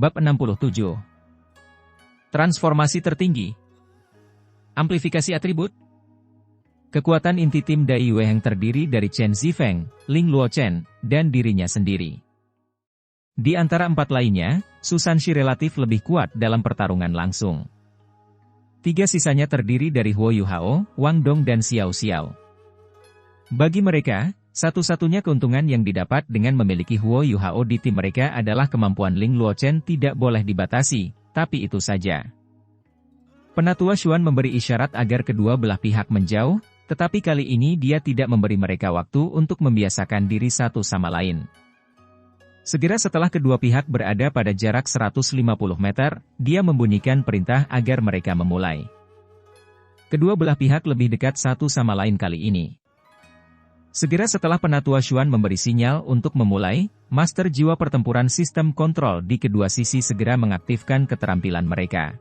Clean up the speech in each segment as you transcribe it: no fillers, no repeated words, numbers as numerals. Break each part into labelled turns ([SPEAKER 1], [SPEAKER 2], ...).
[SPEAKER 1] Bab 67. Transformasi tertinggi. Amplifikasi atribut. Kekuatan inti tim Dai Yueheng terdiri dari Chen Zifeng, Ling Luochen, dan dirinya sendiri. Di antara empat lainnya, Su Sanxi relatif lebih kuat dalam pertarungan langsung. Tiga sisanya terdiri dari Huo Yuhao, Wang Dong dan Xiao Xiao. Bagi mereka, satu-satunya keuntungan yang didapat dengan memiliki Huo Yuhao di tim mereka adalah kemampuan Ling Luochen tidak boleh dibatasi, tapi itu saja. Penatua Xuan memberi isyarat agar kedua belah pihak menjauh, tetapi kali ini dia tidak memberi mereka waktu untuk membiasakan diri satu sama lain. Segera setelah kedua pihak berada pada jarak 150 meter, dia membunyikan perintah agar mereka memulai. Kedua belah pihak lebih dekat satu sama lain kali ini. Segera setelah Penatua Xuan memberi sinyal untuk memulai, Master Jiwa Pertempuran Sistem Kontrol di kedua sisi segera mengaktifkan keterampilan mereka.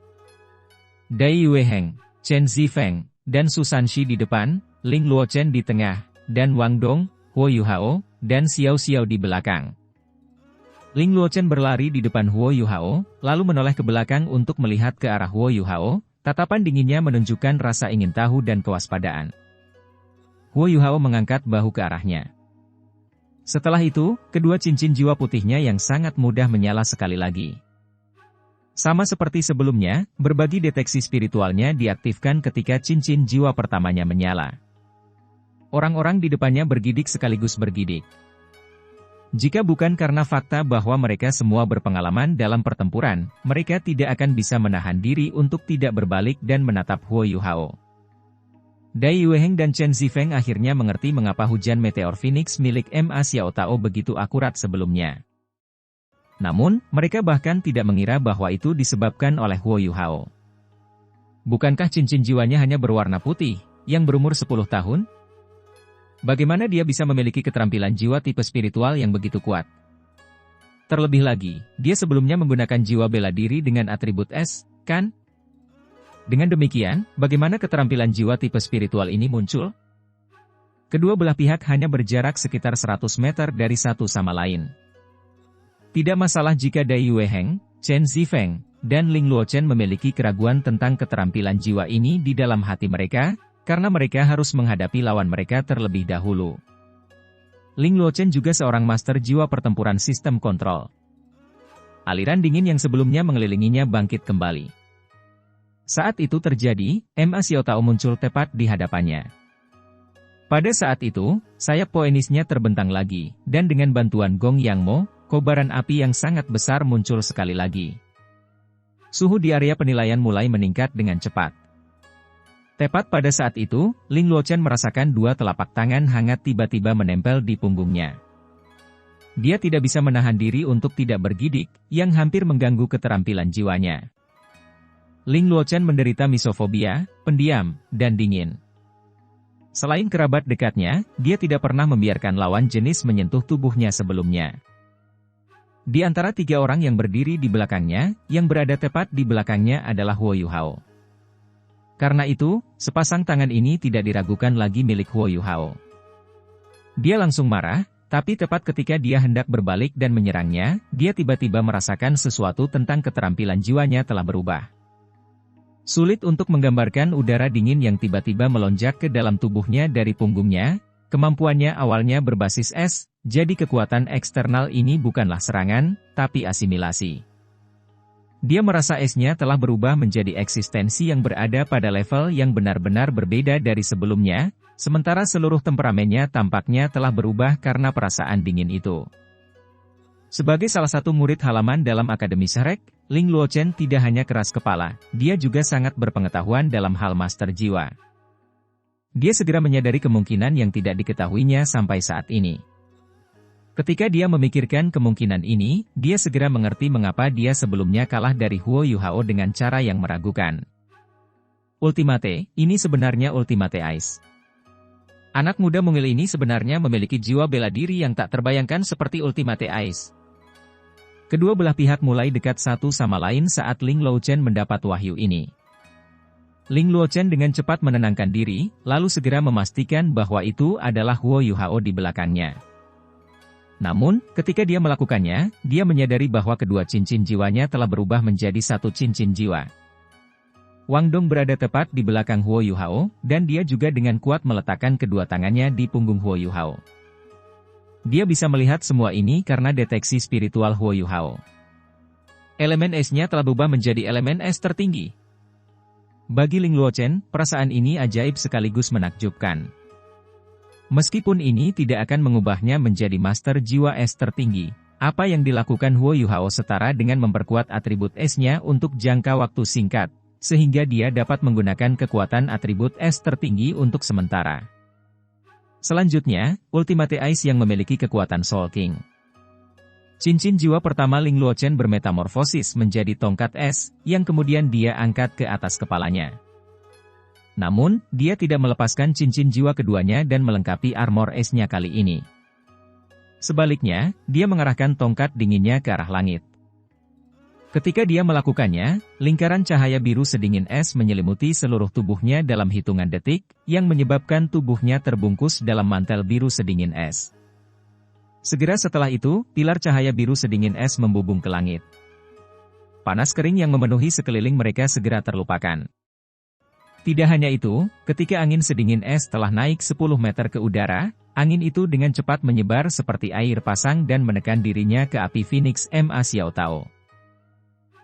[SPEAKER 1] Dai Yueheng, Chen Zifeng, dan Su Sanxi di depan, Ling Luochen di tengah, dan Wang Dong, Huo Yuhao, dan Xiao Xiao di belakang. Ling Luochen berlari di depan Huo Yuhao, lalu menoleh ke belakang untuk melihat ke arah Huo Yuhao, tatapan dinginnya menunjukkan rasa ingin tahu dan kewaspadaan. Huo Yuhao mengangkat bahu ke arahnya. Setelah itu, kedua cincin jiwa putihnya yang sangat mudah menyala sekali lagi. Sama seperti sebelumnya, berbagi deteksi spiritualnya diaktifkan ketika cincin jiwa pertamanya menyala. Orang-orang di depannya bergidik sekaligus bergidik. Jika bukan karena fakta bahwa mereka semua berpengalaman dalam pertempuran, mereka tidak akan bisa menahan diri untuk tidak berbalik dan menatap Huo Yuhao. Dai Yueheng dan Chen Zifeng akhirnya mengerti mengapa hujan meteor Phoenix milik Ma Xiao Tao begitu akurat sebelumnya. Namun, mereka bahkan tidak mengira bahwa itu disebabkan oleh Huo Yuhao. Bukankah cincin jiwanya hanya berwarna putih, yang berumur 10 tahun? Bagaimana dia bisa memiliki keterampilan jiwa tipe spiritual yang begitu kuat? Terlebih lagi, dia sebelumnya menggunakan jiwa bela diri dengan atribut es, kan? Dengan demikian, bagaimana keterampilan jiwa tipe spiritual ini muncul? Kedua belah pihak hanya berjarak sekitar 100 meter dari satu sama lain. Tidak masalah jika Dai Yueheng, Chen Zifeng, dan Ling Luochen memiliki keraguan tentang keterampilan jiwa ini di dalam hati mereka, karena mereka harus menghadapi lawan mereka terlebih dahulu. Ling Luochen juga seorang master jiwa pertempuran sistem kontrol. Aliran dingin yang sebelumnya mengelilinginya bangkit kembali. Saat itu terjadi, Ma Xiao Tao muncul tepat di hadapannya. Pada saat itu, sayap poenisnya terbentang lagi, dan dengan bantuan Gong Yang Mo, kobaran api yang sangat besar muncul sekali lagi. Suhu di area penilaian mulai meningkat dengan cepat. Tepat pada saat itu, Ling Luochen merasakan dua telapak tangan hangat tiba-tiba menempel di punggungnya. Dia tidak bisa menahan diri untuk tidak bergidik, yang hampir mengganggu keterampilan jiwanya. Ling Luochen menderita misofobia, pendiam, dan dingin. Selain kerabat dekatnya, dia tidak pernah membiarkan lawan jenis menyentuh tubuhnya sebelumnya. Di antara tiga orang yang berdiri di belakangnya, yang berada tepat di belakangnya adalah Huo Yuhao. Karena itu, sepasang tangan ini tidak diragukan lagi milik Huo Yuhao. Dia langsung marah, tapi tepat ketika dia hendak berbalik dan menyerangnya, dia tiba-tiba merasakan sesuatu tentang keterampilan jiwanya telah berubah. Sulit untuk menggambarkan udara dingin yang tiba-tiba melonjak ke dalam tubuhnya dari punggungnya. Kemampuannya awalnya berbasis es, jadi kekuatan eksternal ini bukanlah serangan, tapi asimilasi. Dia merasa esnya telah berubah menjadi eksistensi yang berada pada level yang benar-benar berbeda dari sebelumnya, sementara seluruh temperamennya tampaknya telah berubah karena perasaan dingin itu. Sebagai salah satu murid halaman dalam Akademi Shrek, Ling Luochen tidak hanya keras kepala, dia juga sangat berpengetahuan dalam hal master jiwa. Dia segera menyadari kemungkinan yang tidak diketahuinya sampai saat ini. Ketika dia memikirkan kemungkinan ini, dia segera mengerti mengapa dia sebelumnya kalah dari Huo Yuhao dengan cara yang meragukan. Ultimate, ini sebenarnya Ultimate Ice. Anak muda mungil ini sebenarnya memiliki jiwa bela diri yang tak terbayangkan seperti Ultimate Ice. Kedua belah pihak mulai dekat satu sama lain saat Ling Luochen mendapat wahyu ini. Ling Luochen dengan cepat menenangkan diri, lalu segera memastikan bahwa itu adalah Huo Yuhao di belakangnya. Namun, ketika dia melakukannya, dia menyadari bahwa kedua cincin jiwanya telah berubah menjadi satu cincin jiwa. Wang Dong berada tepat di belakang Huo Yuhao, dan dia juga dengan kuat meletakkan kedua tangannya di punggung Huo Yuhao. Dia bisa melihat semua ini karena deteksi spiritual Huo Yuhao. Elemen esnya telah berubah menjadi elemen es tertinggi. Bagi Ling Luochen, perasaan ini ajaib sekaligus menakjubkan. Meskipun ini tidak akan mengubahnya menjadi master jiwa es tertinggi, apa yang dilakukan Huo Yuhao setara dengan memperkuat atribut esnya untuk jangka waktu singkat, sehingga dia dapat menggunakan kekuatan atribut es tertinggi untuk sementara. Selanjutnya, Ultimate Ice yang memiliki kekuatan Soul King. Cincin jiwa pertama Ling Luochen bermetamorfosis menjadi tongkat es, yang kemudian dia angkat ke atas kepalanya. Namun, dia tidak melepaskan cincin jiwa keduanya dan melengkapi armor esnya kali ini. Sebaliknya, dia mengarahkan tongkat dinginnya ke arah langit. Ketika dia melakukannya, lingkaran cahaya biru sedingin es menyelimuti seluruh tubuhnya dalam hitungan detik, yang menyebabkan tubuhnya terbungkus dalam mantel biru sedingin es. Segera setelah itu, pilar cahaya biru sedingin es membubung ke langit. Panas kering yang memenuhi sekeliling mereka segera terlupakan. Tidak hanya itu, ketika angin sedingin es telah naik 10 meter ke udara, angin itu dengan cepat menyebar seperti air pasang dan menekan dirinya ke api Phoenix Ma Xiao Tao.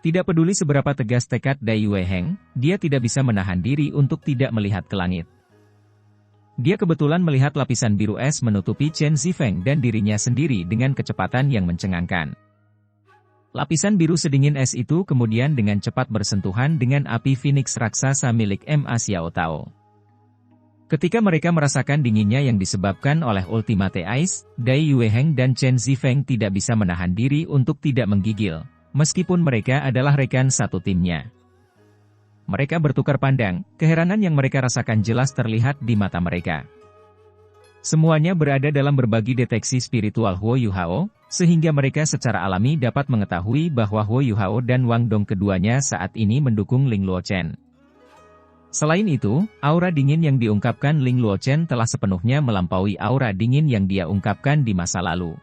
[SPEAKER 1] Tidak peduli seberapa tegas tekad Dai Weiheng, dia tidak bisa menahan diri untuk tidak melihat ke langit. Dia kebetulan melihat lapisan biru es menutupi Chen Zifeng dan dirinya sendiri dengan kecepatan yang mencengangkan. Lapisan biru sedingin es itu kemudian dengan cepat bersentuhan dengan api Phoenix raksasa milik Ma Xiao Tao. Ketika mereka merasakan dinginnya yang disebabkan oleh Ultimate Ice, Dai Weiheng dan Chen Zifeng tidak bisa menahan diri untuk tidak menggigil, meskipun mereka adalah rekan satu timnya. Mereka bertukar pandang, keheranan yang mereka rasakan jelas terlihat di mata mereka. Semuanya berada dalam berbagi deteksi spiritual Huo Yuhao, sehingga mereka secara alami dapat mengetahui bahwa Huo Yuhao dan Wang Dong keduanya saat ini mendukung Ling Luochen. Selain itu, aura dingin yang diungkapkan Ling Luochen telah sepenuhnya melampaui aura dingin yang dia ungkapkan di masa lalu.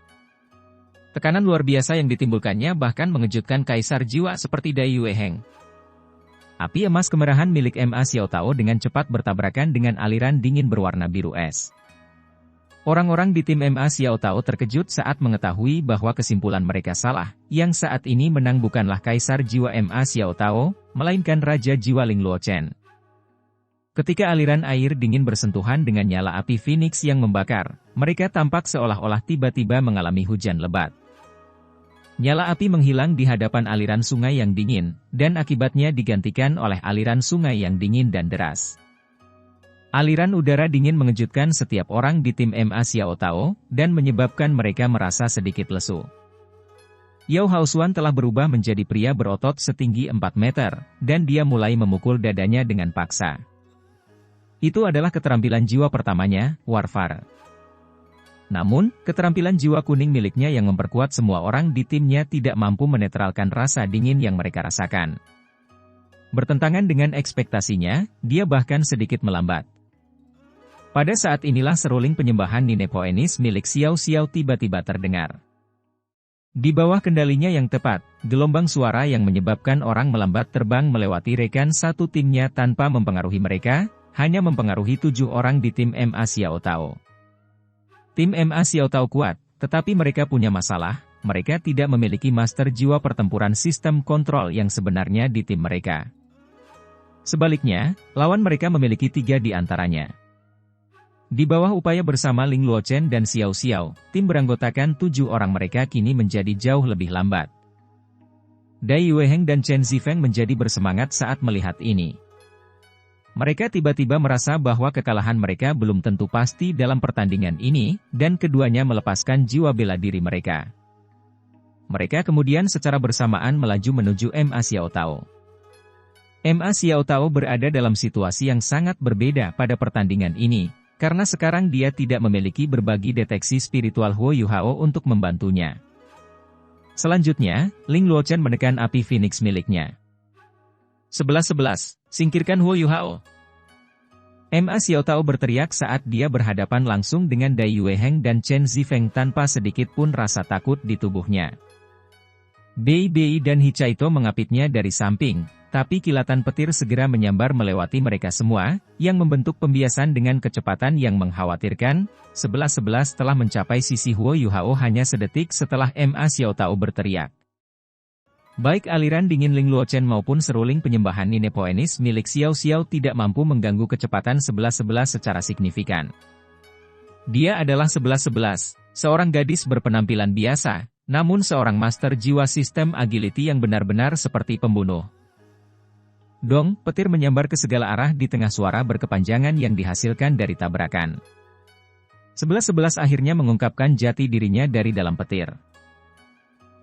[SPEAKER 1] Tekanan luar biasa yang ditimbulkannya bahkan mengejutkan kaisar jiwa seperti Dai Weiheng. Api emas kemerahan milik Ma Xiao Tao dengan cepat bertabrakan dengan aliran dingin berwarna biru es. Orang-orang di tim Ma Xiao Tao terkejut saat mengetahui bahwa kesimpulan mereka salah, yang saat ini menang bukanlah kaisar jiwa Ma Xiao Tao, melainkan raja jiwa Ling Luochen. Ketika aliran air dingin bersentuhan dengan nyala api Phoenix yang membakar, mereka tampak seolah-olah tiba-tiba mengalami hujan lebat. Nyala api menghilang di hadapan aliran sungai yang dingin, dan akibatnya digantikan oleh aliran sungai yang dingin dan deras. Aliran udara dingin mengejutkan setiap orang di tim Ma Xiao Tao, dan menyebabkan mereka merasa sedikit lesu. Yao Haosuan telah berubah menjadi pria berotot setinggi 4 meter, dan dia mulai memukul dadanya dengan paksa. Itu adalah keterampilan jiwa pertamanya, Warfare. Namun, keterampilan jiwa kuning miliknya yang memperkuat semua orang di timnya tidak mampu menetralkan rasa dingin yang mereka rasakan. Bertentangan dengan ekspektasinya, dia bahkan sedikit melambat. Pada saat inilah seruling penyembahan Nine Poenis milik Xiao Xiao tiba-tiba terdengar. Di bawah kendalinya yang tepat, gelombang suara yang menyebabkan orang melambat terbang melewati rekan satu timnya tanpa mempengaruhi mereka, hanya mempengaruhi 7 orang di tim Ma Xiao Tao. Tim Ma Xiao Tao kuat, tetapi mereka punya masalah, mereka tidak memiliki master jiwa pertempuran sistem kontrol yang sebenarnya di tim mereka. Sebaliknya, lawan mereka memiliki 3 di antaranya. Di bawah upaya bersama Ling Luochen dan Xiao Xiao, tim beranggotakan 7 orang mereka kini menjadi jauh lebih lambat. Dai Weiheng dan Chen Zifeng menjadi bersemangat saat melihat ini. Mereka tiba-tiba merasa bahwa kekalahan mereka belum tentu pasti dalam pertandingan ini, dan keduanya melepaskan jiwa bela diri mereka. Mereka kemudian secara bersamaan melaju menuju Ma Xiao Tao. Ma Xiao Tao berada dalam situasi yang sangat berbeda pada pertandingan ini, karena sekarang dia tidak memiliki berbagi deteksi spiritual Huo Yuhao untuk membantunya. Selanjutnya, Ling Luochen menekan api Phoenix miliknya. 11-11, singkirkan Huo Yuhao. Ma Xiaotao berteriak saat dia berhadapan langsung dengan Dai Yueheng dan Chen Zifeng tanpa sedikit pun rasa takut di tubuhnya. Bei Bei dan Hicaito mengapitnya dari samping, tapi kilatan petir segera menyambar melewati mereka semua, yang membentuk pembiasan dengan kecepatan yang mengkhawatirkan. 11-11 telah mencapai sisi Huo Yuhao hanya sedetik setelah Ma Xiaotao berteriak. Baik aliran dingin Ling Luochen maupun seruling penyembahan Nine Poenis milik Xiao Xiao tidak mampu mengganggu kecepatan 11-11 secara signifikan. Dia adalah 11-11, seorang gadis berpenampilan biasa, namun seorang master jiwa sistem agility yang benar-benar seperti pembunuh. Dong, petir menyambar ke segala arah di tengah suara berkepanjangan yang dihasilkan dari tabrakan. 11-11 akhirnya mengungkapkan jati dirinya dari dalam petir.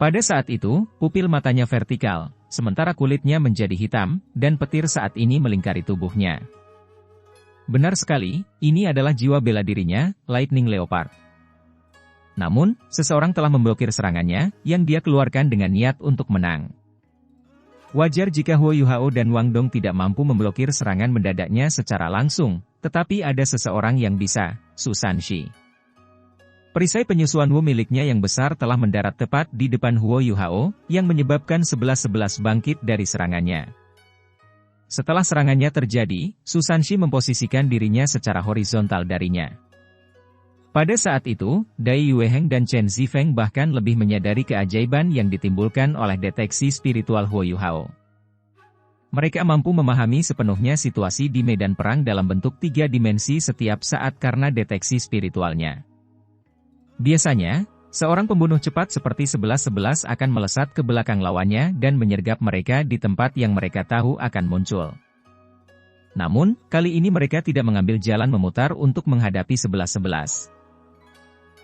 [SPEAKER 1] Pada saat itu, pupil matanya vertikal, sementara kulitnya menjadi hitam, dan petir saat ini melingkari tubuhnya. Benar sekali, ini adalah jiwa bela dirinya, Lightning Leopard. Namun, seseorang telah memblokir serangannya, yang dia keluarkan dengan niat untuk menang. Wajar jika Huo Yuhao dan Wang Dong tidak mampu memblokir serangan mendadaknya secara langsung, tetapi ada seseorang yang bisa, Su Sanshi. Perisai penyusuan Wu miliknya yang besar telah mendarat tepat di depan Huo Yuhao, yang menyebabkan 11-11 bangkit dari serangannya. Setelah serangannya terjadi, Su Sanshi memposisikan dirinya secara horizontal darinya. Pada saat itu, Dai Yueheng dan Chen Zifeng bahkan lebih menyadari keajaiban yang ditimbulkan oleh deteksi spiritual Huo Yuhao. Mereka mampu memahami sepenuhnya situasi di medan perang dalam bentuk 3 dimensi setiap saat karena deteksi spiritualnya. Biasanya, seorang pembunuh cepat seperti 11-11 akan melesat ke belakang lawannya dan menyergap mereka di tempat yang mereka tahu akan muncul. Namun, kali ini mereka tidak mengambil jalan memutar untuk menghadapi 11-11.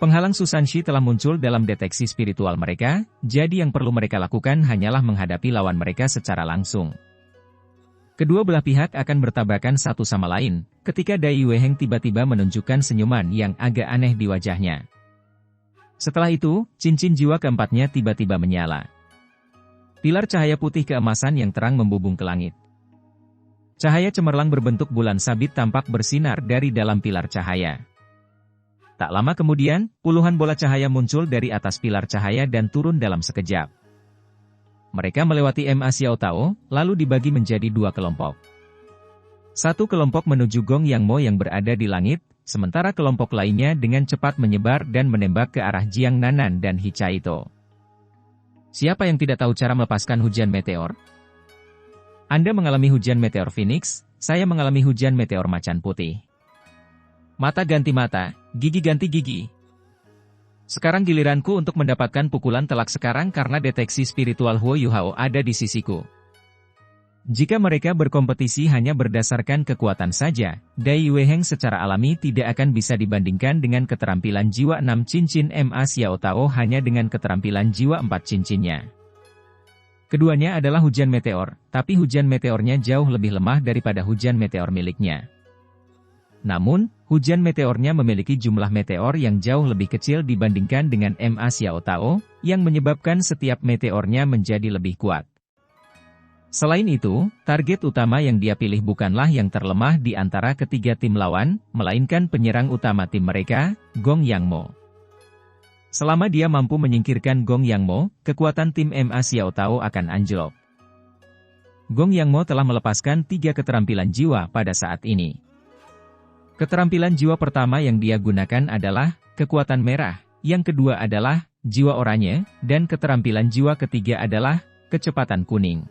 [SPEAKER 1] Penghalang Su Sanshi telah muncul dalam deteksi spiritual mereka, jadi yang perlu mereka lakukan hanyalah menghadapi lawan mereka secara langsung. Kedua belah pihak akan bertabrakan satu sama lain, ketika Dai Yueheng tiba-tiba menunjukkan senyuman yang agak aneh di wajahnya. Setelah itu, cincin jiwa keempatnya tiba-tiba menyala. Pilar cahaya putih keemasan yang terang membubung ke langit. Cahaya cemerlang berbentuk bulan sabit tampak bersinar dari dalam pilar cahaya. Tak lama kemudian, puluhan bola cahaya muncul dari atas pilar cahaya dan turun dalam sekejap. Mereka melewati Ma Xiaotao, lalu dibagi menjadi 2 kelompok. Satu kelompok menuju Gong Yang Mo yang berada di langit, sementara kelompok lainnya dengan cepat menyebar dan menembak ke arah Jiang Nanan dan Hicaito. Siapa yang tidak tahu cara melepaskan hujan meteor? Anda mengalami hujan meteor Phoenix, saya mengalami hujan meteor macan putih. Mata ganti mata, gigi ganti gigi. Sekarang giliranku untuk mendapatkan pukulan telak sekarang karena deteksi spiritual Huo Yuhao ada di sisiku. Jika mereka berkompetisi hanya berdasarkan kekuatan saja, Dai Yueheng secara alami tidak akan bisa dibandingkan dengan keterampilan jiwa 6 cincin Ma Xiaotao hanya dengan keterampilan jiwa 4 cincinnya. Keduanya adalah hujan meteor, tapi hujan meteornya jauh lebih lemah daripada hujan meteor miliknya. Namun, hujan meteornya memiliki jumlah meteor yang jauh lebih kecil dibandingkan dengan Ma Xiaotao, yang menyebabkan setiap meteornya menjadi lebih kuat. Selain itu, target utama yang dia pilih bukanlah yang terlemah di antara ketiga tim lawan, melainkan penyerang utama tim mereka, Gong Yang Mo. Selama dia mampu menyingkirkan Gong Yang Mo, kekuatan tim Ma Xiaotao akan anjlok. Gong Yang Mo telah melepaskan 3 keterampilan jiwa pada saat ini. Keterampilan jiwa pertama yang dia gunakan adalah kekuatan merah, yang kedua adalah jiwa oranye, dan keterampilan jiwa ketiga adalah kecepatan kuning.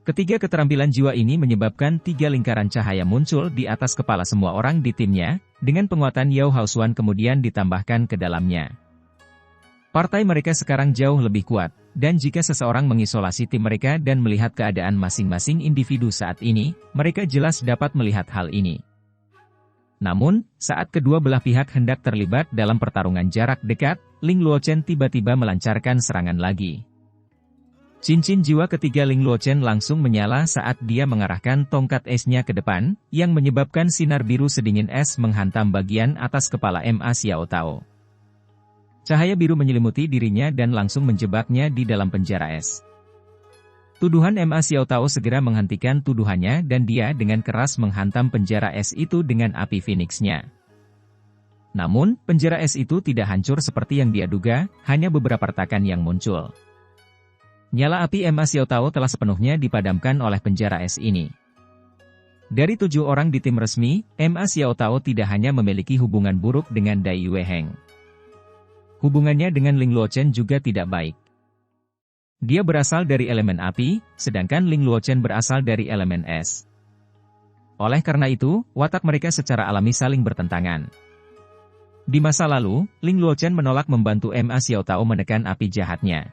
[SPEAKER 1] Ketiga keterampilan jiwa ini menyebabkan 3 lingkaran cahaya muncul di atas kepala semua orang di timnya, dengan penguatan Yao Haosuan kemudian ditambahkan ke dalamnya. Partai mereka sekarang jauh lebih kuat, dan jika seseorang mengisolasi tim mereka dan melihat keadaan masing-masing individu saat ini, mereka jelas dapat melihat hal ini. Namun, saat kedua belah pihak hendak terlibat dalam pertarungan jarak dekat, Ling Luochen tiba-tiba melancarkan serangan lagi. Cincin jiwa ketiga Ling Luochen langsung menyala saat dia mengarahkan tongkat esnya ke depan, yang menyebabkan sinar biru sedingin es menghantam bagian atas kepala Ma Xiaotao. Cahaya biru menyelimuti dirinya dan langsung menjebaknya di dalam penjara es. Tuduhan Ma Xiaotao segera menghentikan tuduhannya dan dia dengan keras menghantam penjara es itu dengan api Phoenix-nya. Namun, penjara es itu tidak hancur seperti yang dia duga, hanya beberapa retakan yang muncul. Nyala api Ma Xiaotao telah sepenuhnya dipadamkan oleh penjara es ini. Dari 7 orang di tim resmi, Ma Xiaotao tidak hanya memiliki hubungan buruk dengan Dai Yueheng. Hubungannya dengan Ling Luochen juga tidak baik. Dia berasal dari elemen api, sedangkan Ling Luochen berasal dari elemen es. Oleh karena itu, watak mereka secara alami saling bertentangan. Di masa lalu, Ling Luochen menolak membantu Ma Xiaotao menekan api jahatnya.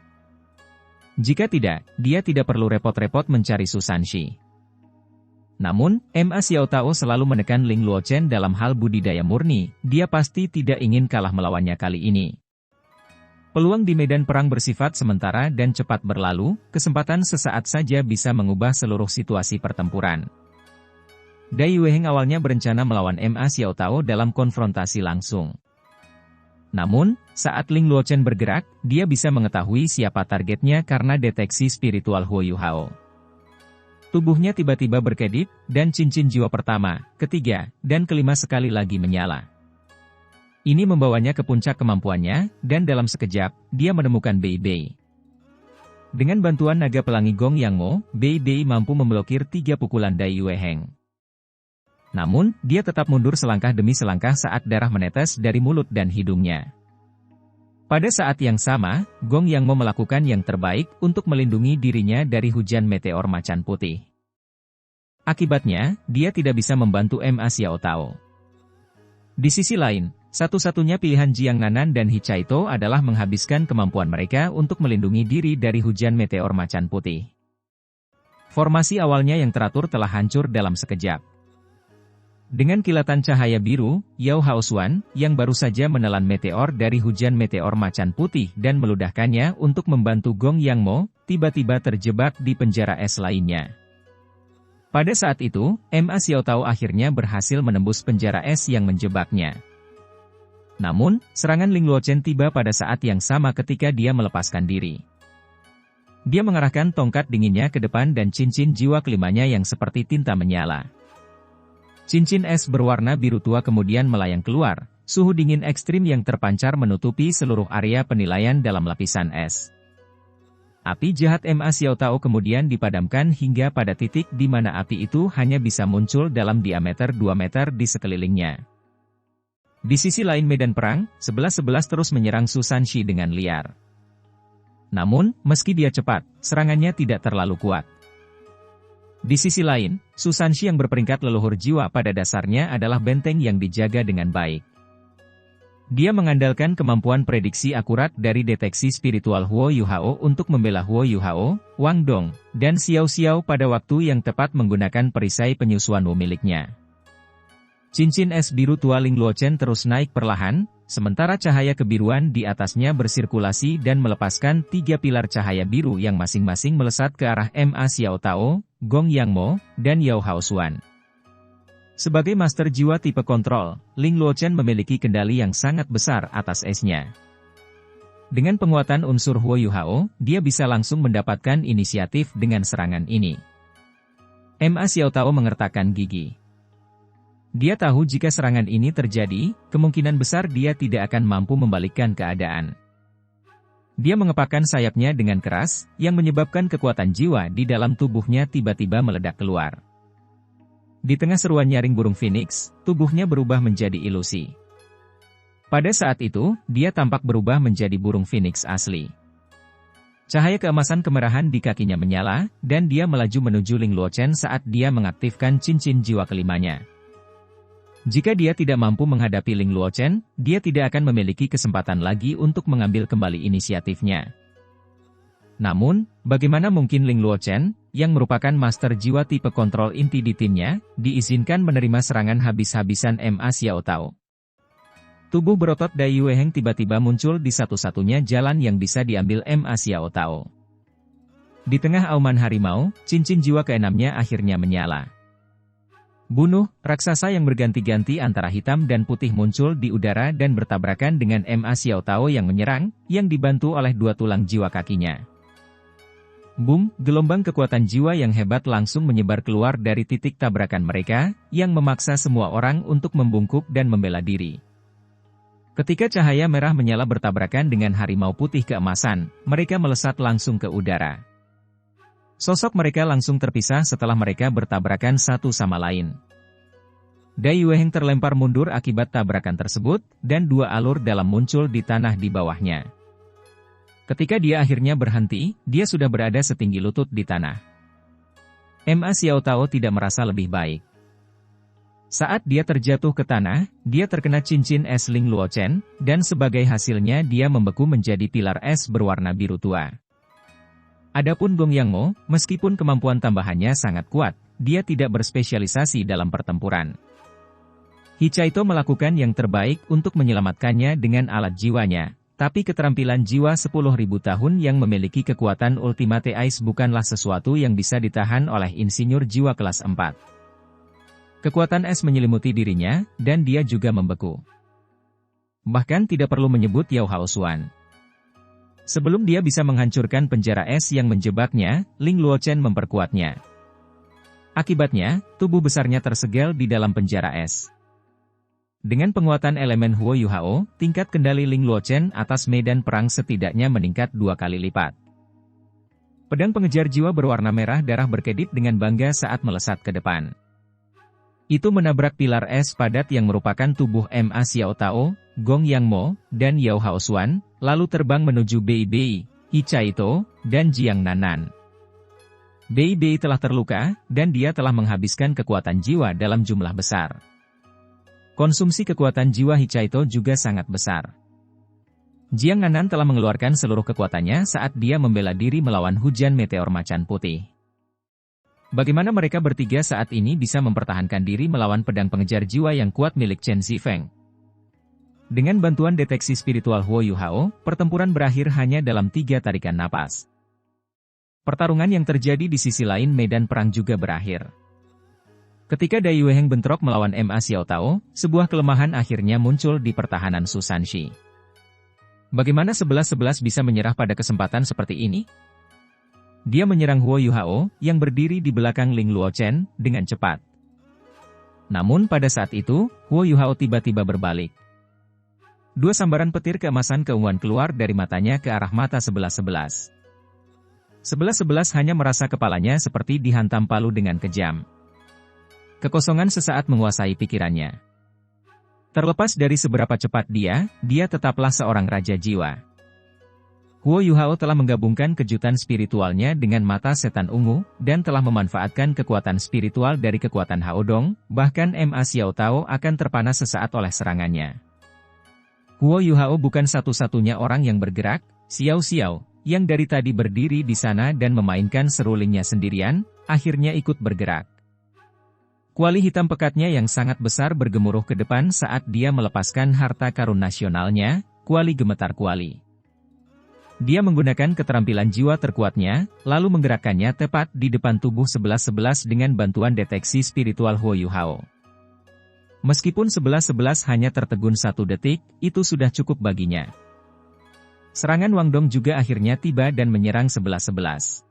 [SPEAKER 1] Jika tidak, dia tidak perlu repot-repot mencari Su Sanxi. Namun, Ma Xiaotao selalu menekan Ling Luochen dalam hal budidaya murni, dia pasti tidak ingin kalah melawannya kali ini. Peluang di medan perang bersifat sementara dan cepat berlalu, kesempatan sesaat saja bisa mengubah seluruh situasi pertempuran. Dai Yueheng awalnya berencana melawan Ma Xiaotao dalam konfrontasi langsung. Namun, saat Ling Luochen bergerak, dia bisa mengetahui siapa targetnya karena deteksi spiritual Huo Yuhao. Tubuhnya tiba-tiba berkedip, dan cincin jiwa pertama, ketiga, dan kelima sekali lagi menyala. Ini membawanya ke puncak kemampuannya, dan dalam sekejap, dia menemukan Bei Bei. Dengan bantuan naga pelangi Gong Yang Mo, Bei Bei mampu memblokir 3 pukulan Dai Yueheng. Namun, dia tetap mundur selangkah demi selangkah saat darah menetes dari mulut dan hidungnya. Pada saat yang sama, Gong Yang Mo melakukan yang terbaik untuk melindungi dirinya dari hujan meteor macan putih. Akibatnya, dia tidak bisa membantu Ma Xiaotao. Di sisi lain, satu-satunya pilihan Jiang Nanan dan Hicaito adalah menghabiskan kemampuan mereka untuk melindungi diri dari hujan meteor macan putih. Formasi awalnya yang teratur telah hancur dalam sekejap. Dengan kilatan cahaya biru, Yao Haosuan, yang baru saja menelan meteor dari hujan meteor macan putih dan meludahkannya untuk membantu Gong Yang Mo, tiba-tiba terjebak di penjara es lainnya. Pada saat itu, Ma Xiaotao akhirnya berhasil menembus penjara es yang menjebaknya. Namun, serangan Ling Luochen tiba pada saat yang sama ketika dia melepaskan diri. Dia mengarahkan tongkat dinginnya ke depan dan cincin jiwa kelimanya yang seperti tinta menyala. Cincin es berwarna biru tua kemudian melayang keluar, suhu dingin ekstrim yang terpancar menutupi seluruh area penilaian dalam lapisan es. Api jahat Ma Xiaotao kemudian dipadamkan hingga pada titik di mana api itu hanya bisa muncul dalam diameter 2 meter di sekelilingnya. Di sisi lain medan perang, 11-11 terus menyerang Su Sanxi dengan liar. Namun, meski dia cepat, serangannya tidak terlalu kuat. Di sisi lain, Su Sanxi yang berperingkat leluhur jiwa pada dasarnya adalah benteng yang dijaga dengan baik. Dia mengandalkan kemampuan prediksi akurat dari deteksi spiritual Huo Yuhao untuk membela Huo Yuhao, Wang Dong, dan Xiao Xiao pada waktu yang tepat menggunakan perisai penyusuan Wu miliknya. Cincin es biru tua Ling Luochen terus naik perlahan, sementara cahaya kebiruan di atasnya bersirkulasi dan melepaskan 3 pilar cahaya biru yang masing-masing melesat ke arah Ma Xiaotao, Gong Yang Mo, dan Yao Haosuan. Sebagai master jiwa tipe kontrol, Ling Luochen memiliki kendali yang sangat besar atas esnya. Dengan penguatan unsur Huo Yuhao, dia bisa langsung mendapatkan inisiatif dengan serangan ini. Ma Xiaotao mengertakkan gigi. Dia tahu jika serangan ini terjadi, kemungkinan besar dia tidak akan mampu membalikkan keadaan. Dia mengepakkan sayapnya dengan keras, yang menyebabkan kekuatan jiwa di dalam tubuhnya tiba-tiba meledak keluar. Di tengah seruan nyaring burung Phoenix, tubuhnya berubah menjadi ilusi. Pada saat itu, dia tampak berubah menjadi burung Phoenix asli. Cahaya keemasan kemerahan di kakinya menyala, dan dia melaju menuju Ling Luochen saat dia mengaktifkan cincin jiwa kelimanya. Jika dia tidak mampu menghadapi Ling Luochen, dia tidak akan memiliki kesempatan lagi untuk mengambil kembali inisiatifnya. Namun, bagaimana mungkin Ling Luochen, yang merupakan master jiwa tipe kontrol inti di timnya, diizinkan menerima serangan habis-habisan Ma Xiaotao? Tubuh berotot Dai Yueheng tiba-tiba muncul di satu-satunya jalan yang bisa diambil Ma Xiaotao. Di tengah auman harimau, cincin jiwa keenamnya akhirnya menyala. Bunuh, raksasa yang berganti-ganti antara hitam dan putih muncul di udara dan bertabrakan dengan Ma Xiaotao yang menyerang, yang dibantu oleh 2 tulang jiwa kakinya. Boom, gelombang kekuatan jiwa yang hebat langsung menyebar keluar dari titik tabrakan mereka, yang memaksa semua orang untuk membungkuk dan membela diri. Ketika cahaya merah menyala bertabrakan dengan harimau putih keemasan, mereka melesat langsung ke udara. Sosok mereka langsung terpisah setelah mereka bertabrakan satu sama lain. Dai Yueheng terlempar mundur akibat tabrakan tersebut, dan dua alur dalam muncul di tanah di bawahnya. Ketika dia akhirnya berhenti, dia sudah berada setinggi lutut di tanah. Ma Xiao Tao tidak merasa lebih baik. Saat dia terjatuh ke tanah, dia terkena cincin es Ling Luochen, dan sebagai hasilnya dia membeku menjadi pilar es berwarna biru tua. Adapun Gong Yang Mo, meskipun kemampuan tambahannya sangat kuat, dia tidak berspesialisasi dalam pertempuran. Hichaito melakukan yang terbaik untuk menyelamatkannya dengan alat jiwanya. Tapi keterampilan jiwa 10.000 tahun yang memiliki kekuatan Ultimate Ice bukanlah sesuatu yang bisa ditahan oleh insinyur jiwa kelas 4. Kekuatan es menyelimuti dirinya, dan dia juga membeku. Bahkan tidak perlu menyebut Yao Haosuan. Sebelum dia bisa menghancurkan penjara es yang menjebaknya, Ling Luochen memperkuatnya. Akibatnya, tubuh besarnya tersegel di dalam penjara es. Dengan penguatan elemen Huo Yuhao, tingkat kendali Ling Luochen atas medan perang setidaknya meningkat 2 kali lipat. Pedang pengejar jiwa berwarna merah darah berkedip dengan bangga saat melesat ke depan. Itu menabrak pilar es padat yang merupakan tubuh Ma Xiao Tao, Gong Yang Mo, dan Yao Haosuan, lalu terbang menuju Bei Bei, Hichaito, dan Jiang Nanan. Bei Bei telah terluka, dan dia telah menghabiskan kekuatan jiwa dalam jumlah besar. Konsumsi kekuatan jiwa Hichaito juga sangat besar. Jiang Nanan telah mengeluarkan seluruh kekuatannya saat dia membela diri melawan hujan meteor macan putih. Bagaimana mereka bertiga saat ini bisa mempertahankan diri melawan pedang pengejar jiwa yang kuat milik Chen Zifeng? Dengan bantuan deteksi spiritual Huo Yuhao, pertempuran berakhir hanya dalam 3 tarikan napas. Pertarungan yang terjadi di sisi lain medan perang juga berakhir. Ketika Dai Yueheng bentrok melawan Ma Xiao Tao, sebuah kelemahan akhirnya muncul di pertahanan Su Sanshi. Bagaimana 11-11 bisa menyerah pada kesempatan seperti ini? Dia menyerang Huo Yuhao, yang berdiri di belakang Ling Luochen, dengan cepat. Namun pada saat itu, Huo Yuhao tiba-tiba berbalik. 2 sambaran petir keemasan keunguan keluar dari matanya ke arah mata 11-11. 11-11 hanya merasa kepalanya seperti dihantam palu dengan kejam. Kekosongan sesaat menguasai pikirannya. Terlepas dari seberapa cepat dia tetaplah seorang raja jiwa. Huo Yuhao telah menggabungkan kejutan spiritualnya dengan mata setan ungu, dan telah memanfaatkan kekuatan spiritual dari kekuatan Haodong, bahkan Ma Xiao Tao akan terpanas sesaat oleh serangannya. Huo Yuhao bukan satu-satunya orang yang bergerak, Xiao Xiao, yang dari tadi berdiri di sana dan memainkan serulingnya sendirian, akhirnya ikut bergerak. Kuali hitam pekatnya yang sangat besar bergemuruh ke depan saat dia melepaskan harta karun nasionalnya, kuali gemetar kuali. Dia menggunakan keterampilan jiwa terkuatnya, lalu menggerakkannya tepat di depan tubuh 11-11 dengan bantuan deteksi spiritual Huo Yuhao. Meskipun 11-11 hanya tertegun 1 detik, itu sudah cukup baginya. Serangan Wang Dong juga akhirnya tiba dan menyerang 11-11.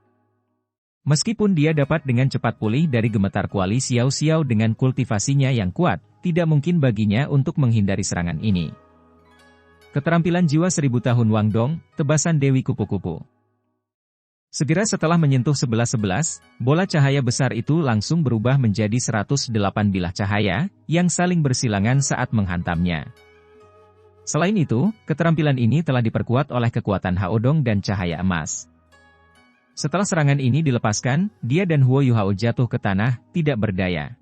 [SPEAKER 1] Meskipun dia dapat dengan cepat pulih dari gemetar kuali Xiao Xiao dengan kultivasinya yang kuat, tidak mungkin baginya untuk menghindari serangan ini. Keterampilan jiwa 1000 tahun Wang Dong, tebasan Dewi Kupu-Kupu. Segera setelah menyentuh 11-11, bola cahaya besar itu langsung berubah menjadi 108 bilah cahaya, yang saling bersilangan saat menghantamnya. Selain itu, keterampilan ini telah diperkuat oleh kekuatan Haodong dan cahaya emas. Setelah serangan ini dilepaskan, dia dan Huo Yuhao jatuh ke tanah, tidak berdaya.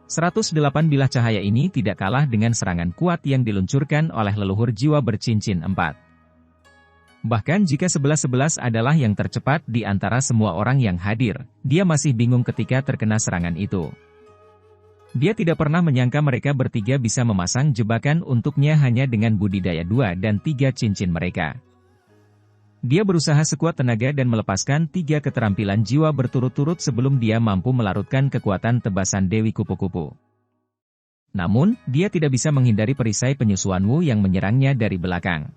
[SPEAKER 1] 108 bilah cahaya ini tidak kalah dengan serangan kuat yang diluncurkan oleh leluhur jiwa bercincin 4. Bahkan jika 11-11 adalah yang tercepat di antara semua orang yang hadir, dia masih bingung ketika terkena serangan itu. Dia tidak pernah menyangka mereka bertiga bisa memasang jebakan untuknya hanya dengan budidaya 2 dan 3 cincin mereka. Dia berusaha sekuat tenaga dan melepaskan 3 keterampilan jiwa berturut-turut sebelum dia mampu melarutkan kekuatan tebasan Dewi Kupu-Kupu. Namun, dia tidak bisa menghindari perisai penyusuan Wu yang menyerangnya dari belakang.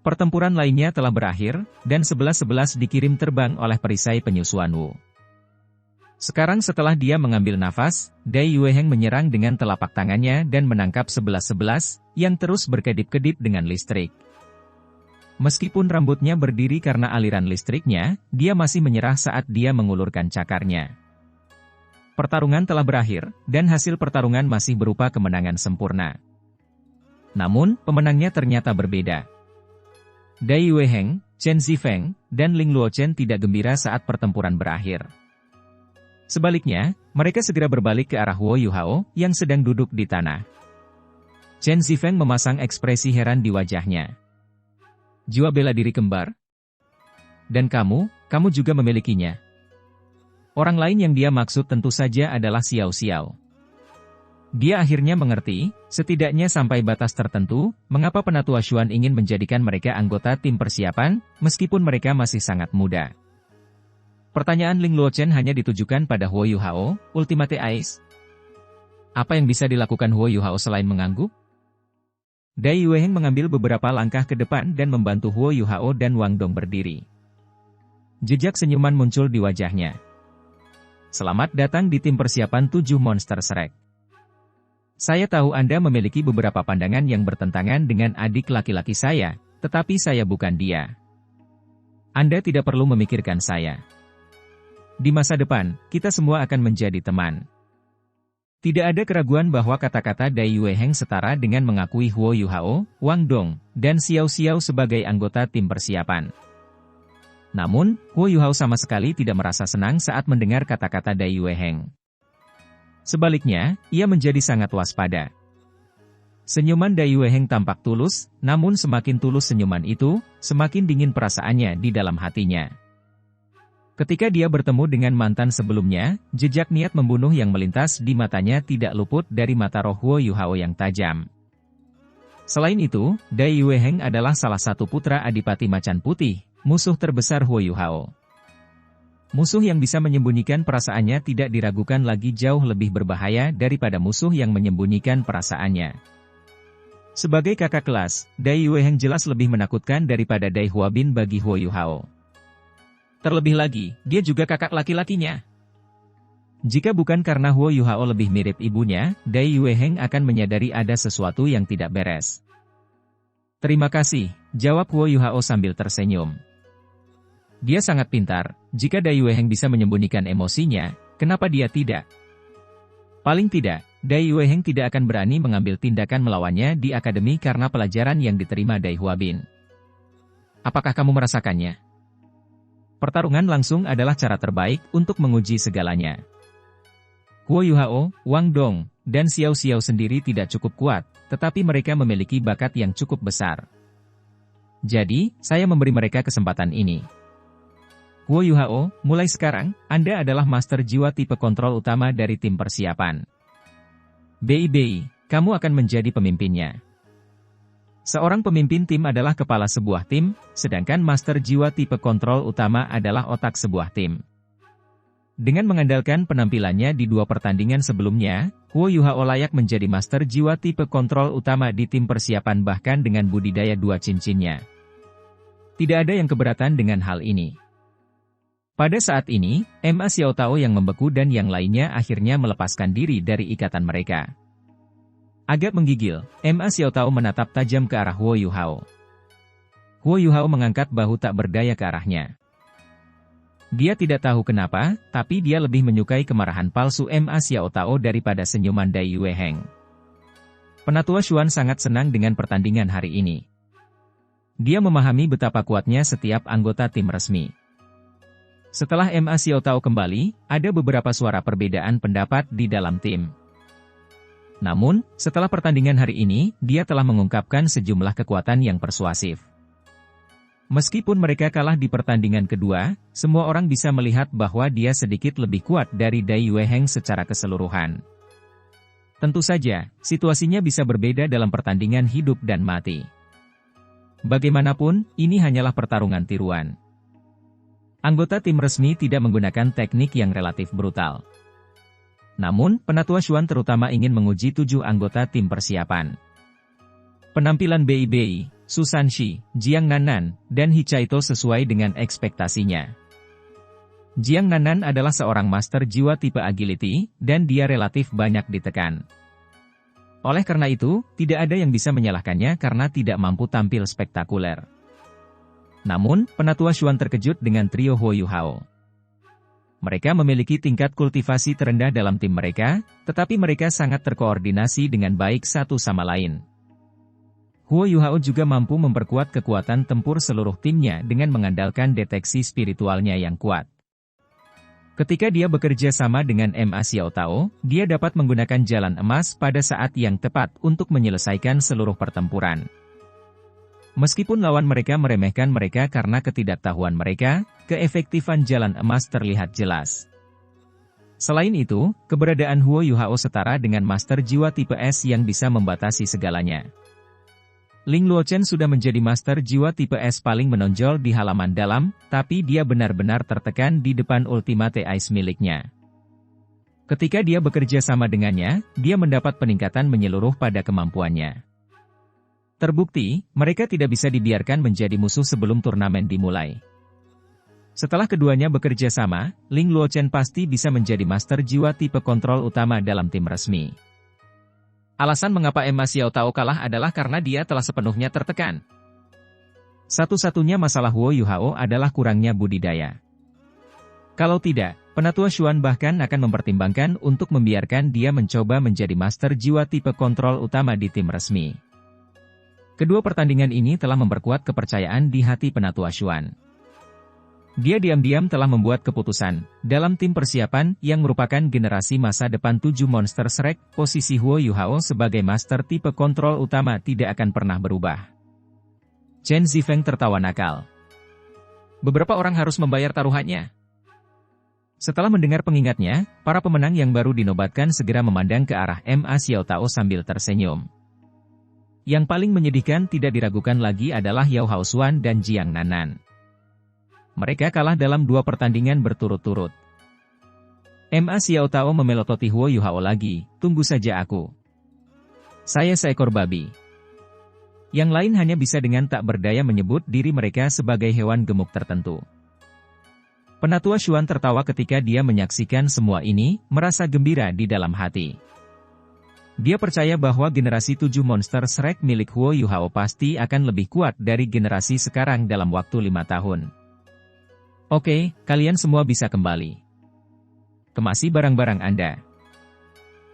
[SPEAKER 1] Pertempuran lainnya telah berakhir, dan 11-11 dikirim terbang oleh perisai penyusuan Wu. Sekarang setelah dia mengambil nafas, Dai Yueheng menyerang dengan telapak tangannya dan menangkap 11-11, yang terus berkedip-kedip dengan listrik. Meskipun rambutnya berdiri karena aliran listriknya, dia masih menyerah saat dia mengulurkan cakarnya. Pertarungan telah berakhir, dan hasil pertarungan masih berupa kemenangan sempurna. Namun, pemenangnya ternyata berbeda. Dai Yueheng, Chen Zifeng, dan Ling Luochen tidak gembira saat pertempuran berakhir. Sebaliknya, mereka segera berbalik ke arah Huo Yuhao, yang sedang duduk di tanah. Chen Zifeng memasang ekspresi heran di wajahnya. Jiwa bela diri kembar? Dan kamu juga memilikinya. Orang lain yang dia maksud tentu saja adalah Xiao Xiao. Dia akhirnya mengerti, setidaknya sampai batas tertentu, mengapa Penatua Xuan ingin menjadikan mereka anggota tim persiapan, meskipun mereka masih sangat muda. Pertanyaan Ling Luochen hanya ditujukan pada Huo Yuhao, Ultimate Ace. Apa yang bisa dilakukan Huo Yuhao selain mengangguk? Dai Yueheng mengambil beberapa langkah ke depan dan membantu Huo Yuhao dan Wang Dong berdiri. Jejak senyuman muncul di wajahnya. Selamat datang di tim persiapan 7 Monster Shrek. Saya tahu Anda memiliki beberapa pandangan yang bertentangan dengan adik laki-laki saya, tetapi saya bukan dia. Anda tidak perlu memikirkan saya. Di masa depan, kita semua akan menjadi teman. Tidak ada keraguan bahwa kata-kata Dai Yueheng setara dengan mengakui Huo Yuhao, Wang Dong, dan Xiao Xiao sebagai anggota tim persiapan. Namun, Huo Yuhao sama sekali tidak merasa senang saat mendengar kata-kata Dai Yueheng. Sebaliknya, ia menjadi sangat waspada. Senyuman Dai Yueheng tampak tulus, namun semakin tulus senyuman itu, semakin dingin perasaannya di dalam hatinya. Ketika dia bertemu dengan mantan sebelumnya, jejak niat membunuh yang melintas di matanya tidak luput dari mata roh Huo Yuhao yang tajam. Selain itu, Dai Yueheng adalah salah satu putra Adipati Macan Putih, musuh terbesar Huo Yuhao. Musuh yang bisa menyembunyikan perasaannya tidak diragukan lagi jauh lebih berbahaya daripada musuh yang menyembunyikan perasaannya. Sebagai kakak kelas, Dai Yueheng jelas lebih menakutkan daripada Dai Huabin bagi Huo Yuhao. Terlebih lagi, dia juga kakak laki-lakinya. Jika bukan karena Huo Yuhao lebih mirip ibunya, Dai Yueheng akan menyadari ada sesuatu yang tidak beres. Terima kasih, jawab Huo Yuhao sambil tersenyum. Dia sangat pintar, jika Dai Yueheng bisa menyembunyikan emosinya, kenapa dia tidak? Paling tidak, Dai Yueheng tidak akan berani mengambil tindakan melawannya di akademi karena pelajaran yang diterima Dai Huabin. Apakah kamu merasakannya? Pertarungan langsung adalah cara terbaik untuk menguji segalanya. Huo Yuhao, Wang Dong, dan Xiao Xiao sendiri tidak cukup kuat, tetapi mereka memiliki bakat yang cukup besar. Jadi, saya memberi mereka kesempatan ini. Huo Yuhao, mulai sekarang, Anda adalah master jiwa tipe kontrol utama dari tim persiapan. BI, kamu akan menjadi pemimpinnya. Seorang pemimpin tim adalah kepala sebuah tim, sedangkan master jiwa tipe kontrol utama adalah otak sebuah tim. Dengan mengandalkan penampilannya di 2 pertandingan sebelumnya, Huo Yuhao layak menjadi master jiwa tipe kontrol utama di tim persiapan bahkan dengan budidaya 2 cincinnya. Tidak ada yang keberatan dengan hal ini. Pada saat ini, Ma Xiao Tao yang membeku dan yang lainnya akhirnya melepaskan diri dari ikatan mereka. Agak menggigil, Ma Xiao Tao menatap tajam ke arah Huo Yuhao. Huo Yuhao mengangkat bahu tak berdaya ke arahnya. Dia tidak tahu kenapa, tapi dia lebih menyukai kemarahan palsu Ma Xiao Tao daripada senyuman Dai Yueheng. Penatua Xuan sangat senang dengan pertandingan hari ini. Dia memahami betapa kuatnya setiap anggota tim resmi. Setelah Ma Xiao Tao kembali, ada beberapa suara perbedaan pendapat di dalam tim. Namun, setelah pertandingan hari ini, dia telah mengungkapkan sejumlah kekuatan yang persuasif. Meskipun mereka kalah di pertandingan kedua, semua orang bisa melihat bahwa dia sedikit lebih kuat dari Dai Yueheng secara keseluruhan. Tentu saja, situasinya bisa berbeda dalam pertandingan hidup dan mati. Bagaimanapun, ini hanyalah pertarungan tiruan. Anggota tim resmi tidak menggunakan teknik yang relatif brutal. Namun, Penatua Xuan terutama ingin menguji 7 anggota tim persiapan. Penampilan BI, Su Sanshi, Jiang Nanan, dan Hichaito sesuai dengan ekspektasinya. Jiang Nanan adalah seorang master jiwa tipe agility, dan dia relatif banyak ditekan. Oleh karena itu, tidak ada yang bisa menyalahkannya karena tidak mampu tampil spektakuler. Namun, Penatua Xuan terkejut dengan trio Huo Yuhao. Mereka memiliki tingkat kultivasi terendah dalam tim mereka, tetapi mereka sangat terkoordinasi dengan baik satu sama lain. Huo Yuhao juga mampu memperkuat kekuatan tempur seluruh timnya dengan mengandalkan deteksi spiritualnya yang kuat. Ketika dia bekerja sama dengan Ma Xiaotao, dia dapat menggunakan jalan emas pada saat yang tepat untuk menyelesaikan seluruh pertempuran. Meskipun lawan mereka meremehkan mereka karena ketidaktahuan mereka, keefektifan jalan emas terlihat jelas. Selain itu, keberadaan Huo Yuhao setara dengan master jiwa tipe S yang bisa membatasi segalanya. Ling Luochen sudah menjadi master jiwa tipe S paling menonjol di halaman dalam, tapi dia benar-benar tertekan di depan Ultimate Ice miliknya. Ketika dia bekerja sama dengannya, dia mendapat peningkatan menyeluruh pada kemampuannya. Terbukti, mereka tidak bisa dibiarkan menjadi musuh sebelum turnamen dimulai. Setelah keduanya bekerja sama, Ling Luochen pasti bisa menjadi master jiwa tipe kontrol utama dalam tim resmi. Alasan mengapa Ma Xiaotao kalah adalah karena dia telah sepenuhnya tertekan. Satu-satunya masalah Huo Yuhao adalah kurangnya budidaya. Kalau tidak, Penatua Xuan bahkan akan mempertimbangkan untuk membiarkan dia mencoba menjadi master jiwa tipe kontrol utama di tim resmi. Kedua pertandingan ini telah memperkuat kepercayaan di hati Penatua Xuan. Dia diam-diam telah membuat keputusan, dalam tim persiapan yang merupakan generasi masa depan 7 monster Shrek, posisi Huo Yuhao sebagai master tipe kontrol utama tidak akan pernah berubah. Chen Zifeng tertawa nakal. Beberapa orang harus membayar taruhannya. Setelah mendengar pengingatnya, para pemenang yang baru dinobatkan segera memandang ke arah Ma Xiaotao sambil tersenyum. Yang paling menyedihkan tidak diragukan lagi adalah Yao Haosuan dan Jiang Nanan. Mereka kalah dalam 2 pertandingan berturut-turut. Ma Xiaotao memelototi Huo Yuhao lagi, tunggu saja aku. Saya seekor babi. Yang lain hanya bisa dengan tak berdaya menyebut diri mereka sebagai hewan gemuk tertentu. Penatua Xuan tertawa ketika dia menyaksikan semua ini, merasa gembira di dalam hati. Dia percaya bahwa generasi 7 monster Shrek milik Huo Yuhao pasti akan lebih kuat dari generasi sekarang dalam waktu 5 tahun. Oke, kalian semua bisa kembali. Kemasi barang-barang Anda.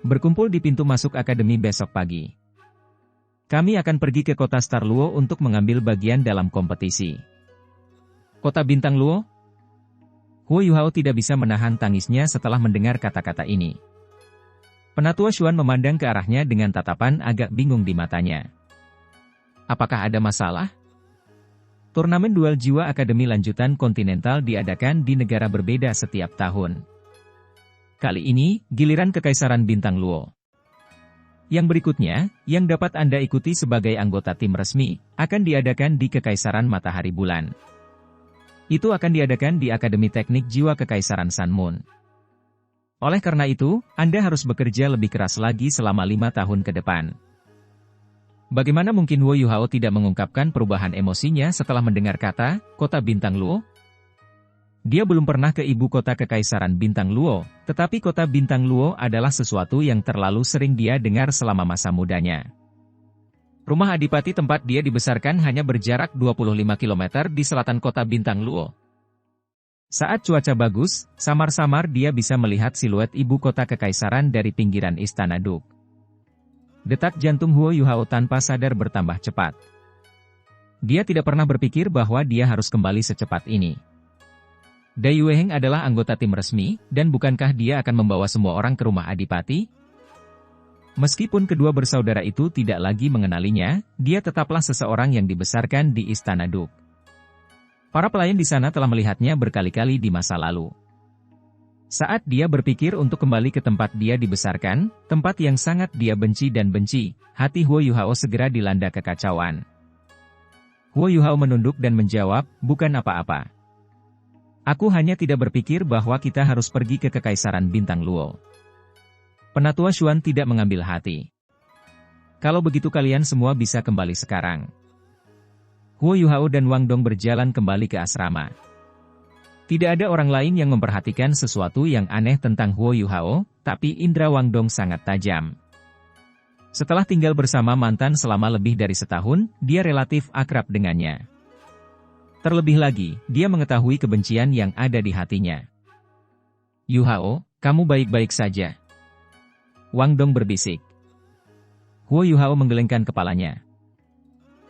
[SPEAKER 1] Berkumpul di pintu masuk akademi besok pagi. Kami akan pergi ke kota Star Luo untuk mengambil bagian dalam kompetisi. Kota Bintang Luo? Huo Yuhao tidak bisa menahan tangisnya setelah mendengar kata-kata ini. Penatua Xuan memandang ke arahnya dengan tatapan agak bingung di matanya. Apakah ada masalah? Turnamen duel jiwa Akademi Lanjutan Kontinental diadakan di negara berbeda setiap tahun. Kali ini, giliran Kekaisaran Bintang Luo. Yang berikutnya, yang dapat Anda ikuti sebagai anggota tim resmi, akan diadakan di Kekaisaran Matahari Bulan. Itu akan diadakan di Akademi Teknik Jiwa Kekaisaran Sun Moon. Oleh karena itu, Anda harus bekerja lebih keras lagi selama 5 tahun ke depan. Bagaimana mungkin Huo Yuhao tidak mengungkapkan perubahan emosinya setelah mendengar kata, kota Bintang Luo? Dia belum pernah ke ibu kota Kekaisaran Bintang Luo, tetapi kota Bintang Luo adalah sesuatu yang terlalu sering dia dengar selama masa mudanya. Rumah adipati tempat dia dibesarkan hanya berjarak 25 km di selatan kota Bintang Luo. Saat cuaca bagus, samar-samar dia bisa melihat siluet ibu kota Kekaisaran dari pinggiran Istana Duk. Detak jantung Huo Yuhao tanpa sadar bertambah cepat. Dia tidak pernah berpikir bahwa dia harus kembali secepat ini. Dai Weiheng adalah anggota tim resmi, dan bukankah dia akan membawa semua orang ke rumah adipati? Meskipun kedua bersaudara itu tidak lagi mengenalinya, dia tetaplah seseorang yang dibesarkan di Istana Duk. Para pelayan di sana telah melihatnya berkali-kali di masa lalu. Saat dia berpikir untuk kembali ke tempat dia dibesarkan, tempat yang sangat dia benci dan benci, hati Huo Yuhao segera dilanda kekacauan. Huo Yuhao menunduk dan menjawab, bukan apa-apa. Aku hanya tidak berpikir bahwa kita harus pergi ke Kekaisaran Bintang Luo. Penatua Xuan tidak mengambil hati. Kalau begitu kalian semua bisa kembali sekarang. Huo Yuhao dan Wang Dong berjalan kembali ke asrama. Tidak ada orang lain yang memperhatikan sesuatu yang aneh tentang Huo Yuhao, tapi indera Wang Dong sangat tajam. Setelah tinggal bersama mantan selama lebih dari setahun, dia relatif akrab dengannya. Terlebih lagi, dia mengetahui kebencian yang ada di hatinya. Yuhao, kamu baik-baik saja? Wang Dong berbisik. Huo Yuhao menggelengkan kepalanya.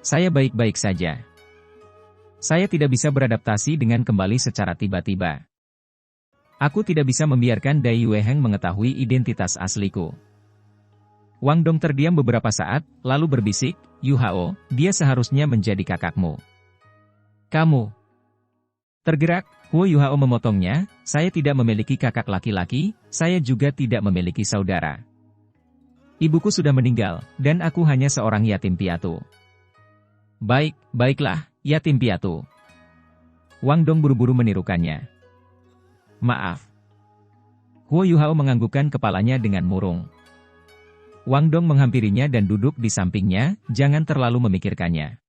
[SPEAKER 1] Saya baik-baik saja. Saya tidak bisa beradaptasi dengan kembali secara tiba-tiba. Aku tidak bisa membiarkan Dai Yueheng mengetahui identitas asliku. Wang Dong terdiam beberapa saat, lalu berbisik, Yuhao, dia seharusnya menjadi kakakmu. Kamu. Tergerak, Huo Yuhao memotongnya, saya tidak memiliki kakak laki-laki, saya juga tidak memiliki saudara. Ibuku sudah meninggal, dan aku hanya seorang yatim piatu. Baiklah, yatim piatu. Wang Dong buru-buru menirukannya. Maaf. Huo Yuhao menganggukkan kepalanya dengan murung. Wang Dong menghampirinya dan duduk di sampingnya, jangan terlalu memikirkannya.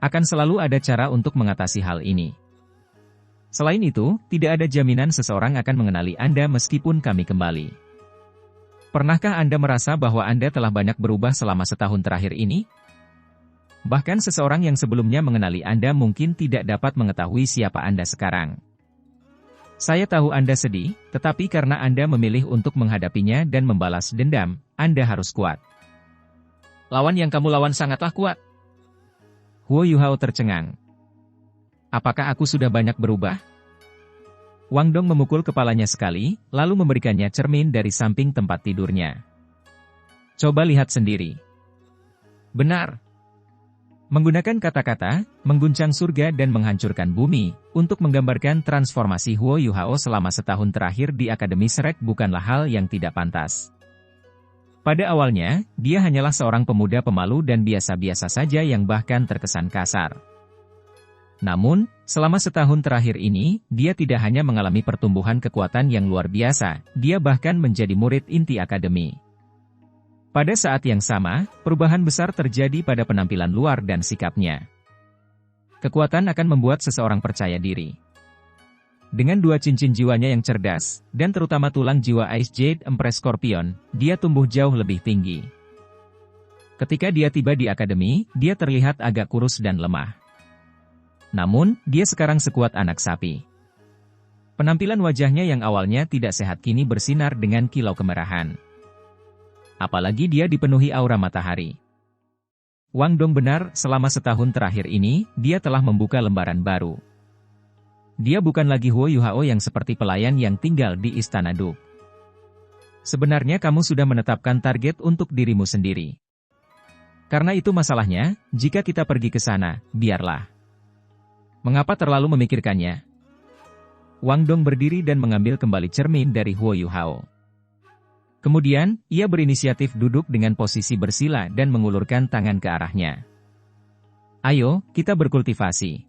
[SPEAKER 1] Akan selalu ada cara untuk mengatasi hal ini. Selain itu, tidak ada jaminan seseorang akan mengenali Anda meskipun kami kembali. Pernahkah Anda merasa bahwa Anda telah banyak berubah selama setahun terakhir ini? Bahkan seseorang yang sebelumnya mengenali Anda mungkin tidak dapat mengetahui siapa Anda sekarang. Saya tahu Anda sedih, tetapi karena Anda memilih untuk menghadapinya dan membalas dendam, Anda harus kuat. Lawan yang kamu lawan sangatlah kuat. Huo Yuhao tercengang. Apakah aku sudah banyak berubah? Wang Dong memukul kepalanya sekali, lalu memberikannya cermin dari samping tempat tidurnya. Coba lihat sendiri. Benar. Menggunakan kata-kata, mengguncang surga dan menghancurkan bumi, untuk menggambarkan transformasi Huo Yuhao selama setahun terakhir di Akademi Shrek bukanlah hal yang tidak pantas. Pada awalnya, dia hanyalah seorang pemuda pemalu dan biasa-biasa saja yang bahkan terkesan kasar. Namun, selama setahun terakhir ini, dia tidak hanya mengalami pertumbuhan kekuatan yang luar biasa, dia bahkan menjadi murid inti Akademi. Pada saat yang sama, perubahan besar terjadi pada penampilan luar dan sikapnya. Kekuatan akan membuat seseorang percaya diri. Dengan dua cincin jiwanya yang cerdas, dan terutama tulang jiwa Ice Jade Empress Scorpion, dia tumbuh jauh lebih tinggi. Ketika dia tiba di akademi, dia terlihat agak kurus dan lemah. Namun, dia sekarang sekuat anak sapi. Penampilan wajahnya yang awalnya tidak sehat kini bersinar dengan kilau kemerahan. Apalagi dia dipenuhi aura matahari. Wang Dong benar, selama setahun terakhir ini, dia telah membuka lembaran baru. Dia bukan lagi Huo Yuhao yang seperti pelayan yang tinggal di Istana Duk. Sebenarnya kamu sudah menetapkan target untuk dirimu sendiri. Karena itu masalahnya, jika kita pergi ke sana, biarlah. Mengapa terlalu memikirkannya? Wang Dong berdiri dan mengambil kembali cermin dari Huo Yuhao. Kemudian, ia berinisiatif duduk dengan posisi bersila dan mengulurkan tangan ke arahnya. Ayo, kita berkultivasi.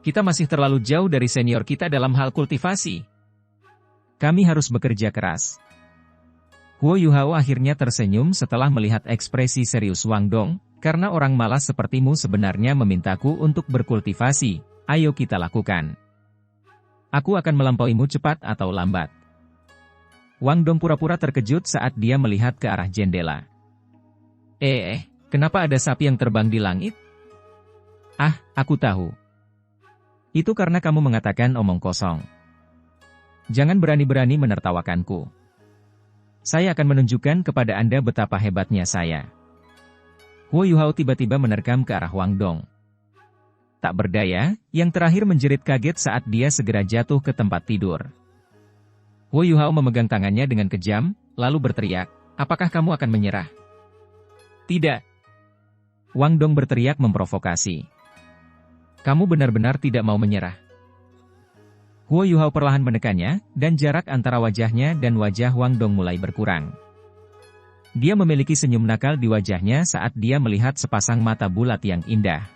[SPEAKER 1] Kita masih terlalu jauh dari senior kita dalam hal kultivasi. Kami harus bekerja keras. Huo Yuhao akhirnya tersenyum setelah melihat ekspresi serius Wang Dong, karena orang malas sepertimu sebenarnya memintaku untuk berkultivasi, ayo kita lakukan. Aku akan melampauimu cepat atau lambat. Wang Dong pura-pura terkejut saat dia melihat ke arah jendela. Kenapa ada sapi yang terbang di langit? Ah, aku tahu. Itu karena kamu mengatakan omong kosong. Jangan berani-berani menertawakanku. Saya akan menunjukkan kepada Anda betapa hebatnya saya. Huo Yuhao tiba-tiba menerkam ke arah Wang Dong. Tak berdaya, yang terakhir menjerit kaget saat dia segera jatuh ke tempat tidur. Huo Yuhao memegang tangannya dengan kejam, lalu berteriak, apakah kamu akan menyerah? Tidak. Wang Dong berteriak memprovokasi. Kamu benar-benar tidak mau menyerah. Huo Yuhao perlahan menekannya, dan jarak antara wajahnya dan wajah Wang Dong mulai berkurang. Dia memiliki senyum nakal di wajahnya saat dia melihat sepasang mata bulat yang indah.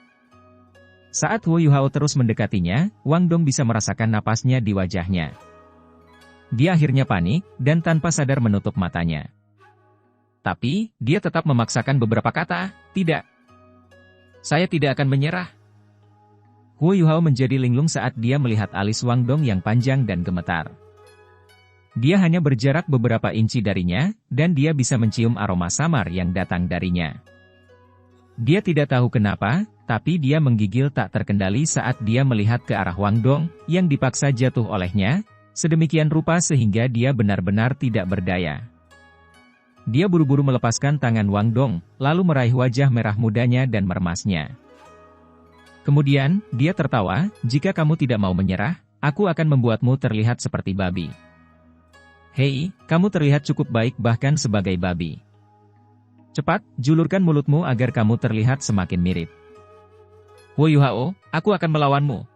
[SPEAKER 1] Saat Huo Yuhao terus mendekatinya, Wang Dong bisa merasakan napasnya di wajahnya. Dia akhirnya panik, dan tanpa sadar menutup matanya. Tapi, dia tetap memaksakan beberapa kata, tidak. Saya tidak akan menyerah. Huo Yuhao menjadi linglung saat dia melihat alis Wang Dong yang panjang dan gemetar. Dia hanya berjarak beberapa inci darinya, dan dia bisa mencium aroma samar yang datang darinya. Dia tidak tahu kenapa, tapi dia menggigil tak terkendali saat dia melihat ke arah Wang Dong, yang dipaksa jatuh olehnya, sedemikian rupa sehingga dia benar-benar tidak berdaya. Dia buru-buru melepaskan tangan Wang Dong, lalu meraih wajah merah mudanya dan meremasnya. Kemudian, dia tertawa, jika kamu tidak mau menyerah, aku akan membuatmu terlihat seperti babi. Hei, kamu terlihat cukup baik bahkan sebagai babi. Cepat, julurkan mulutmu agar kamu terlihat semakin mirip. Huo Yuhao, aku akan melawanmu.